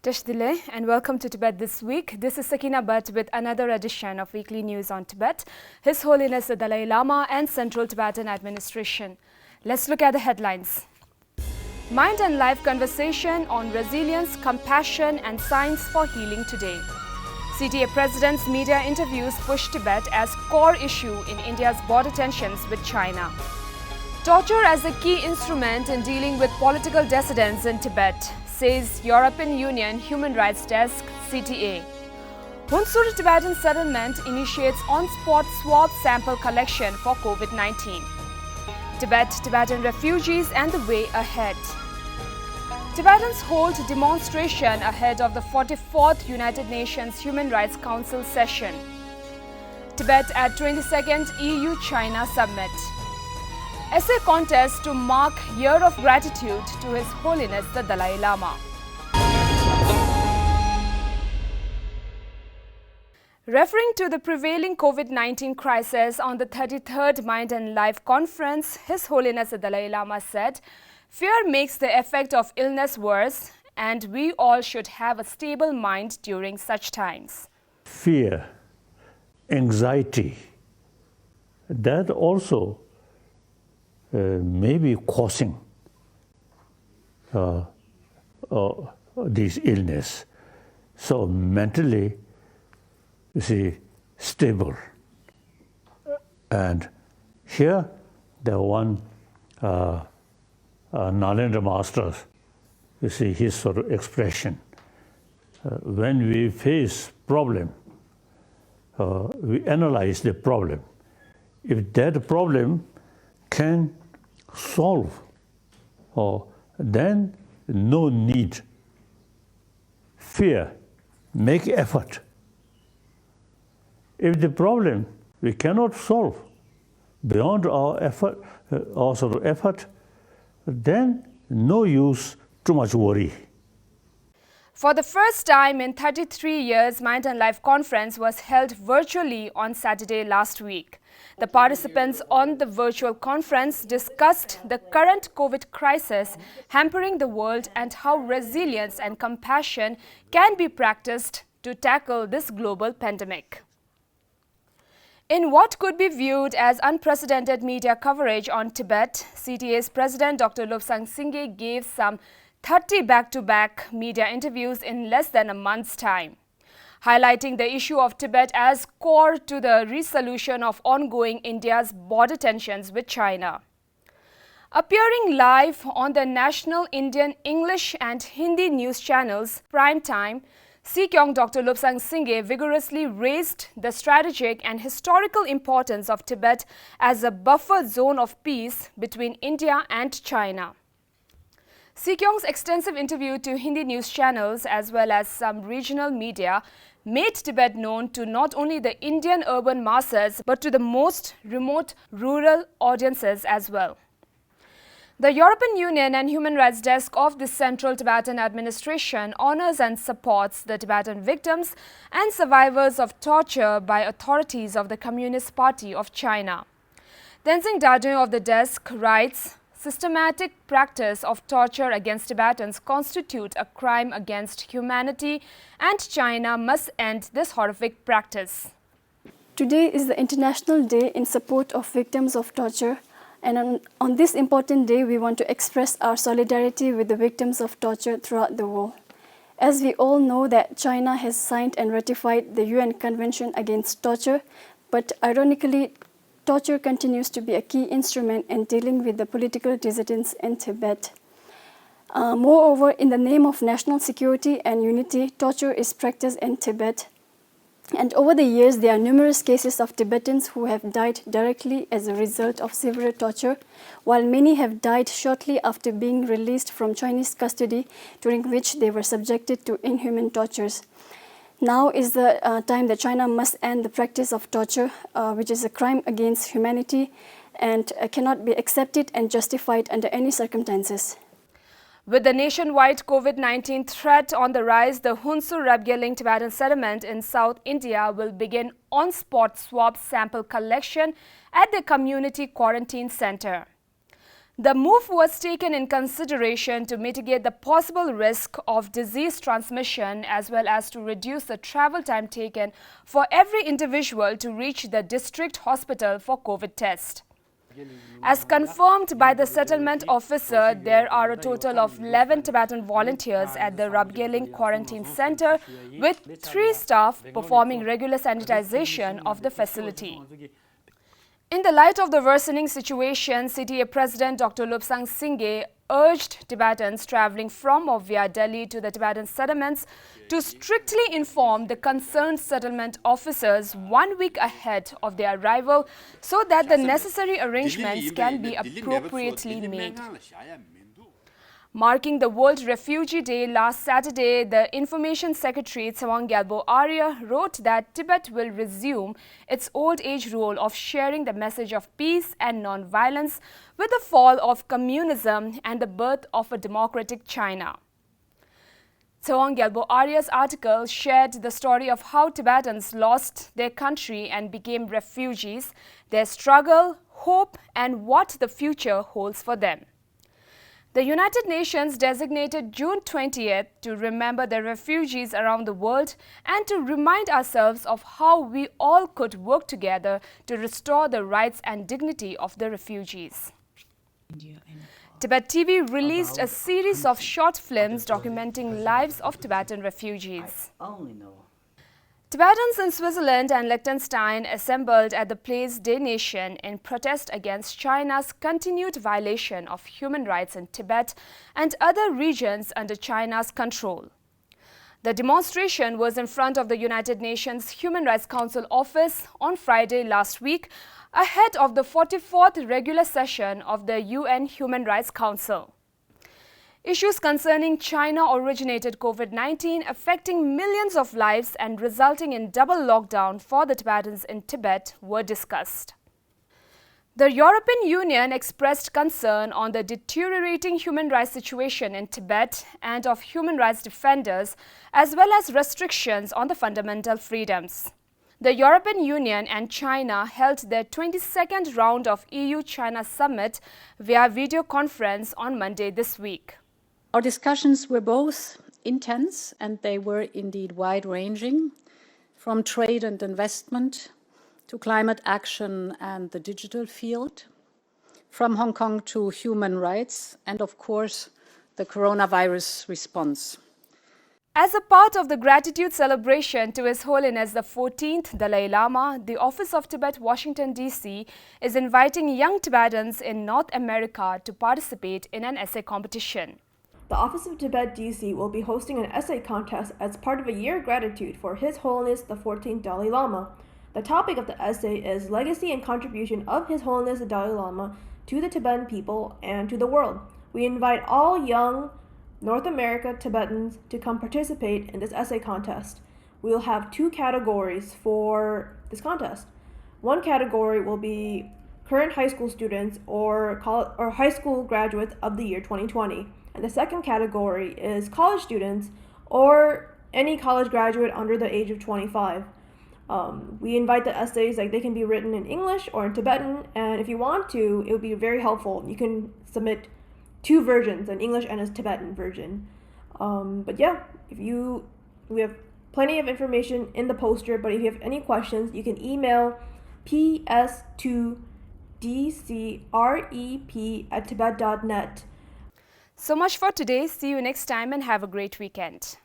Tashdile and welcome to Tibet This Week. This is Sakina Bhatt with another edition of Weekly News on Tibet, His Holiness the Dalai Lama and Central Tibetan Administration. Let's look at the headlines. Mind and Life conversation on resilience, compassion and science for healing today. CTA President's media interviews push Tibet as core issue in India's border tensions with China. Torture as a key instrument in dealing with political dissidents in Tibet, says European Union Human Rights Desk CTA. Hunsur Tibetan Settlement initiates on-spot swab sample collection for COVID-19. Tibetan refugees and the way ahead. Tibetans hold demonstration ahead of the 44th United Nations Human Rights Council session. Tibet at 22nd EUChina Summit. Essay contest to mark Year of Gratitude to His Holiness the Dalai Lama. Referring to the prevailing COVID-19 crisis on the 33rd Mind and Life Conference, His Holiness the Dalai Lama said, "Fear makes the effect of illness worse, and we all should have a stable mind during such times." Fear, anxiety, that also may be causing this illness. So mentally, you see, stable. And here, the one Narendra Master, you see his sort of expression. When we face problem, we analyze the problem. If that problem can solve, then no need. Fear, make effort. If the problem we cannot solve beyond our effort, then no use too much worry. For the first time in 33 years, Mind and Life Conference was held virtually on Saturday last week. The participants on the virtual conference discussed the current COVID crisis hampering the world and how resilience and compassion can be practiced to tackle this global pandemic. In what could be viewed as unprecedented media coverage on Tibet, CTA's President Dr. Lobsang Singye gave some 30 back-to-back media interviews in less than a month's time, highlighting the issue of Tibet as core to the resolution of ongoing India's border tensions with China. Appearing live on the national Indian English and Hindi news channels Prime Time, Sikyong Dr. Lobsang Singye vigorously raised the strategic and historical importance of Tibet as a buffer zone of peace between India and China. Sikyong's extensive interview to Hindi news channels as well as some regional media made Tibet known to not only the Indian urban masses but to the most remote rural audiences as well. The European Union and Human Rights Desk of the Central Tibetan Administration honors and supports the Tibetan victims and survivors of torture by authorities of the Communist Party of China. Tenzing Dadun of the desk writes, "Systematic practice of torture against Tibetans constitute a crime against humanity, and China must end this horrific practice." Today is the International Day in support of victims of torture, and on this important day, we want to express our solidarity with the victims of torture throughout the world. As we all know that China has signed and ratified the UN Convention Against Torture, but ironically, torture continues to be a key instrument in dealing with the political dissidents in Tibet. Moreover, in the name of national security and unity, torture is practiced in Tibet. And over the years, there are numerous cases of Tibetans who have died directly as a result of severe torture, while many have died shortly after being released from Chinese custody, during which they were subjected to inhuman tortures. Now is the time that China must end the practice of torture, which is a crime against humanity and cannot be accepted and justified under any circumstances. With the nationwide COVID-19 threat on the rise, the Hunsur Tibetan Settlement in South India will begin on-spot swab sample collection at the community quarantine center. The move was taken in consideration to mitigate the possible risk of disease transmission as well as to reduce the travel time taken for every individual to reach the district hospital for COVID test. As confirmed by the settlement officer, there are a total of 11 Tibetan volunteers at the Rabgeling Quarantine Center with 3 staff performing regular sanitization of the facility. In the light of the worsening situation, CTA President Dr. Lobsang Singye urged Tibetans travelling from or via Delhi to the Tibetan settlements to strictly inform the concerned settlement officers 1 week ahead of their arrival so that the necessary arrangements can be appropriately made. Marking the World Refugee Day last Saturday, the Information Secretary Tsawang Gyalpo Arya wrote that Tibet will resume its old age role of sharing the message of peace and non-violence with the fall of communism and the birth of a democratic China. Tsawang Gyalpo Arya's article shared the story of how Tibetans lost their country and became refugees, their struggle, hope, and what the future holds for them. The United Nations designated June 20th to remember the refugees around the world and to remind ourselves of how we all could work together to restore the rights and dignity of the refugees. Tibettv released a series of short films documenting lives of Tibetan refugees. Tibetans in Switzerland and Liechtenstein assembled at the place Des Nations in protest against China's continued violation of human rights in Tibet and other regions under China's control. The demonstration was in front of the United Nations Human Rights Council office on Friday last week, ahead of the 44th regular session of the UN Human Rights Council. Issues concerning China-originated COVID-19 affecting millions of lives and resulting in double lockdown for the Tibetans in Tibet were discussed. The European Union expressed concern on the deteriorating human rights situation in Tibet and of human rights defenders, as well as restrictions on the fundamental freedoms. The European Union and China held their 22nd round of EU-China Summit via video conference on Monday this week. Our discussions were both intense and they were indeed wide-ranging, from trade and investment to climate action and the digital field, from Hong Kong to human rights and, of course, the coronavirus response. As a part of the gratitude celebration to His Holiness the 14th Dalai Lama, the Office of Tibet, Washington, D.C. is inviting young Tibetans in North America to participate in an essay competition. The Office of Tibet DC will be hosting an essay contest as part of a year of gratitude for His Holiness the 14th Dalai Lama. The topic of the essay is Legacy and Contribution of His Holiness the Dalai Lama to the Tibetan people and to the world. We invite all young North America Tibetans to come participate in this essay contest. We will have 2 categories for this contest. One category will be current high school students or high school graduates of the year 2020. And the second category is college students or any college graduate under the age of 25. We invite the essays, like they can be written in English or in Tibetan, and if you want to, it would be very helpful. You can submit 2 versions, an English and a Tibetan version. But yeah, we have plenty of information in the poster, but if you have any questions, you can email ps2dcrep@tibet.net. So much for today. See you next time and have a great weekend.